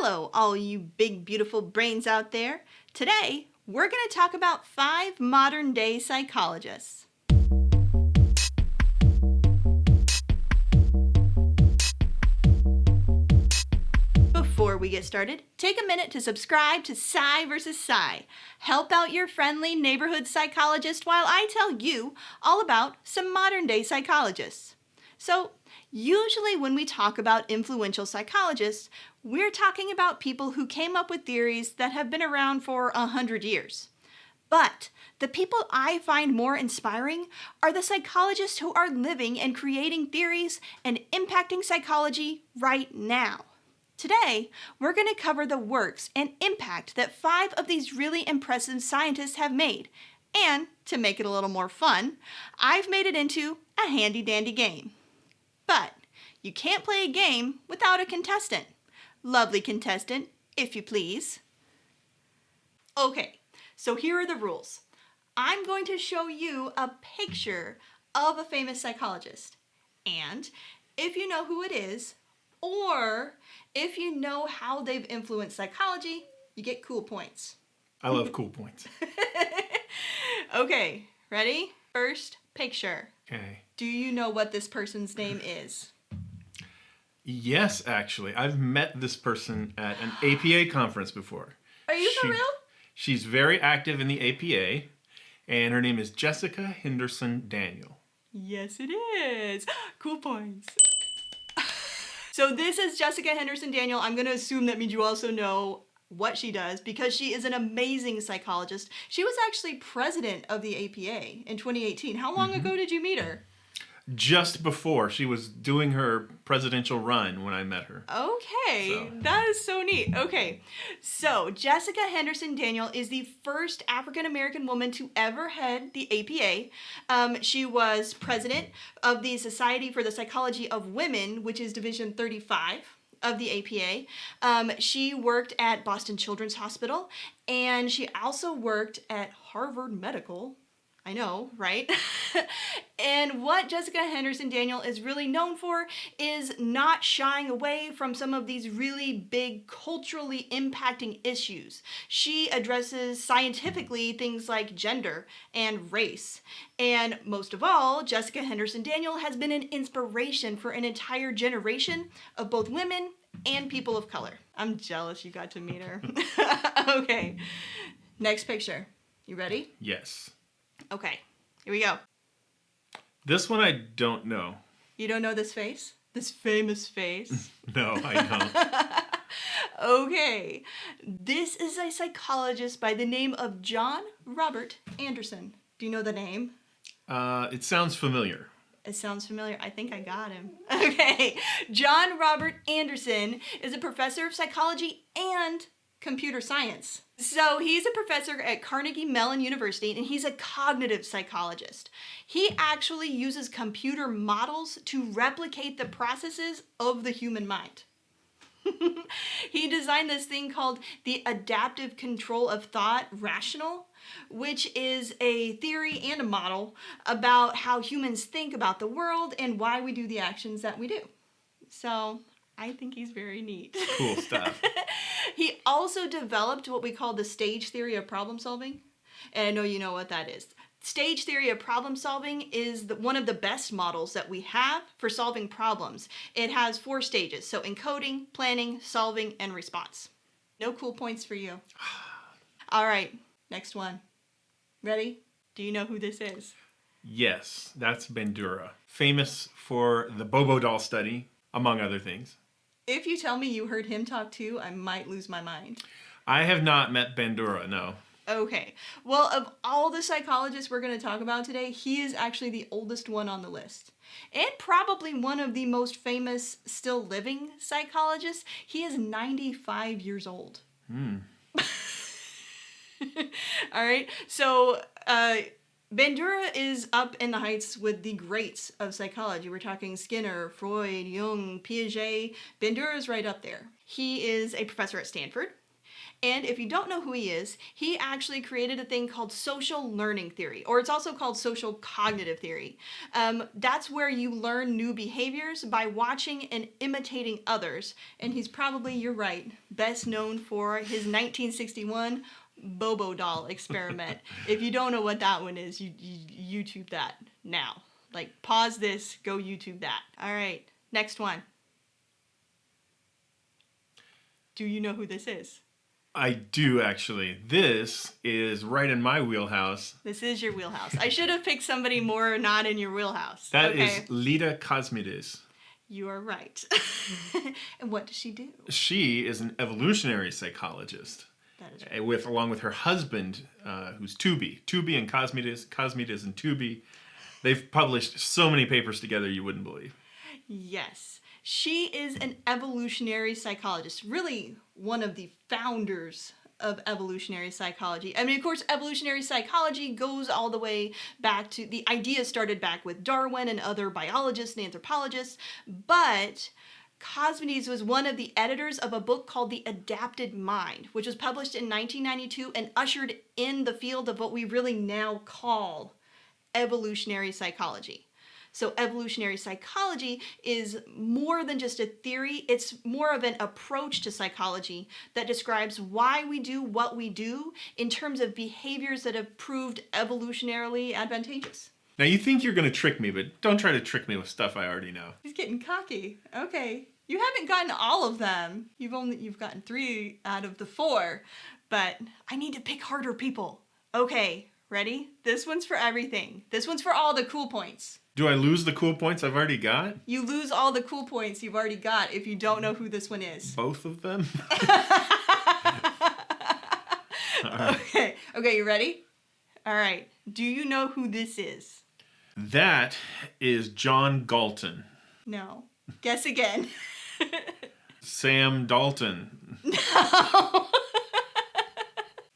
Hello, all you big, beautiful brains out there. Today, we're going to talk about 5 modern-day psychologists. Before we get started, take a minute to subscribe to Psy vs. Psy. Help out your friendly neighborhood psychologist while I tell you all about some modern-day psychologists. So, usually when we talk about influential psychologists, we're talking about people who came up with theories that have been around for 100 years. But the people I find more inspiring are the psychologists who are living and creating theories and impacting psychology right now. Today, we're going to cover the works and impact that 5 of these really impressive scientists have made. And, to make it a little more fun, I've made it into a handy-dandy game. But you can't play a game without a contestant. Lovely contestant, if you please. Okay, so here are the rules. I'm going to show you a picture of a famous psychologist. And if you know who it is, or if you know how they've influenced psychology, you get cool points. I love cool points. Okay, ready? First picture. Okay. Do you know what this person's name is? Yes, actually. I've met this person at an APA conference before. Are you for real? She's very active in the APA, and her name is Jessica Henderson Daniel. Yes, it is. Cool points. So this is Jessica Henderson Daniel. I'm going to assume that means you also know what she does because she is an amazing psychologist. She was actually president of the APA in 2018. How long ago did you meet her? Just before. She was doing her presidential run when I met her. Okay, That is so neat. Okay, so Jessica Henderson Daniel is the first African-American woman to ever head the APA. She was president of the Society for the Psychology of Women, which is Division 35 of the APA. She worked at Boston Children's Hospital, and she also worked at Harvard Medical. I know, right? And what Jessica Henderson Daniel is really known for is not shying away from some of these really big culturally impacting issues. She addresses scientifically things like gender and race. And most of all, Jessica Henderson Daniel has been an inspiration for an entire generation of both women and people of color. I'm jealous you got to meet her. Okay, next picture. You ready? Yes. Okay, here we go. This one I don't know. You don't know this face? This famous face? No, I don't. Okay, this is a psychologist by the name of John Robert Anderson. Do you know the name? It sounds familiar. It sounds familiar. I think I got him. Okay, John Robert Anderson is a professor of psychology and computer science. So he's a professor at Carnegie Mellon University, and he's a cognitive psychologist. He actually uses computer models to replicate the processes of the human mind. He designed this thing called the adaptive control of thought rational, which is a theory and a model about how humans think about the world and why we do the actions that we do. So I think he's very neat. Cool stuff. He also developed what we call the stage theory of problem solving. And I know you know what that is. Stage theory of problem solving is one of the best models that we have for solving problems. It has 4 stages, so encoding, planning, solving, and response. No cool points for you. All right, next one. Ready? Do you know who this is? Yes, that's Bandura. Famous for the Bobo doll study, among other things. If you tell me you heard him talk too, I might lose my mind. I have not met Bandura, no. Okay. Well, of all the psychologists we're going to talk about today, he is actually the oldest one on the list. And probably one of the most famous still living psychologists. He is 95 years old. All right. So, Bandura is up in the heights with the greats of psychology. We're talking Skinner, Freud, Jung, Piaget. Bandura is right up there. He is a professor at Stanford. And if you don't know who he is, he actually created a thing called social learning theory, or it's also called social cognitive theory. That's where you learn new behaviors by watching and imitating others. And he's probably, you're right, best known for his 1961 Bobo doll experiment. If you don't know what that one is, you YouTube that now. Like, pause this, go YouTube that. All right, next one. Do you know who this is? I do, actually. This is right in my wheelhouse. This is your wheelhouse. I should have picked somebody more not in your wheelhouse. That is Lida Cosmides. You are right. And what does she do? She is an evolutionary psychologist. That is right. Along with her husband, who's Tooby. Tooby and Cosmides. Cosmides and Tooby. They've published so many papers together you wouldn't believe. Yes. She is an evolutionary psychologist, really one of the founders of evolutionary psychology. I mean, of course, evolutionary psychology goes all the way back to, the idea started back with Darwin and other biologists and anthropologists, but Cosmides was one of the editors of a book called The Adapted Mind, which was published in 1992 and ushered in the field of what we really now call evolutionary psychology. So evolutionary psychology is more than just a theory. It's more of an approach to psychology that describes why we do what we do in terms of behaviors that have proved evolutionarily advantageous. Now, you think you're going to trick me, but don't try to trick me with stuff I already know. He's getting cocky. Okay. You haven't gotten all of them. You've gotten 3 out of the 4, but I need to pick harder people. Okay, ready? This one's for everything. This one's for all the cool points. Do I lose the cool points I've already got? You lose all the cool points you've already got if you don't know who this one is. Both of them? Okay, you ready? All right. Do you know who this is? That is John Galton. No. Guess again. Sam Dalton. No.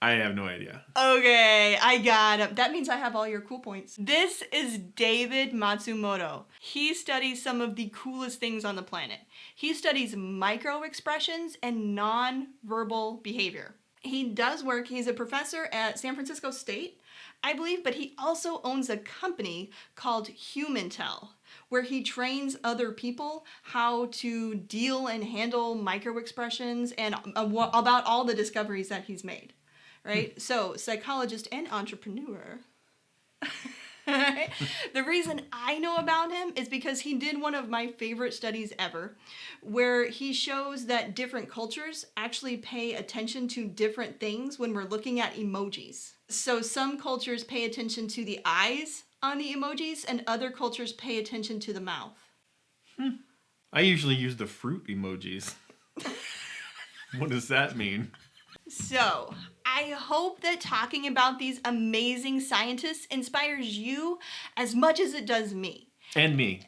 I have no idea. Okay, I got him. That means I have all your cool points. This is David Matsumoto. He studies some of the coolest things on the planet. He studies micro-expressions and non-verbal behavior. He does work, he's a professor at San Francisco State, I believe, but he also owns a company called HumanTel, where he trains other people how to deal and handle micro-expressions and about all the discoveries that he's made. Right? So, psychologist and entrepreneur. Right? The reason I know about him is because he did one of my favorite studies ever, where he shows that different cultures actually pay attention to different things when we're looking at emojis. So some cultures pay attention to the eyes on the emojis, and other cultures pay attention to the mouth. I usually use the fruit emojis. What does that mean? So, I hope that talking about these amazing scientists inspires you as much as it does me. And me.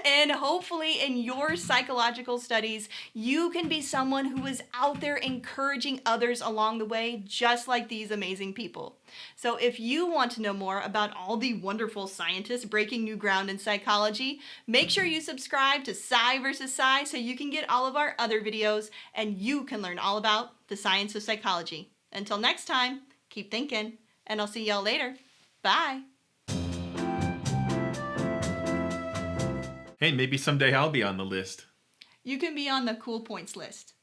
And hopefully in your psychological studies, you can be someone who is out there encouraging others along the way, just like these amazing people. So if you want to know more about all the wonderful scientists breaking new ground in psychology, make sure you subscribe to Psy vs. Psy so you can get all of our other videos and you can learn all about the science of psychology. Until next time, keep thinking, and I'll see y'all later. Bye. Hey, maybe someday I'll be on the list. You can be on the cool points list.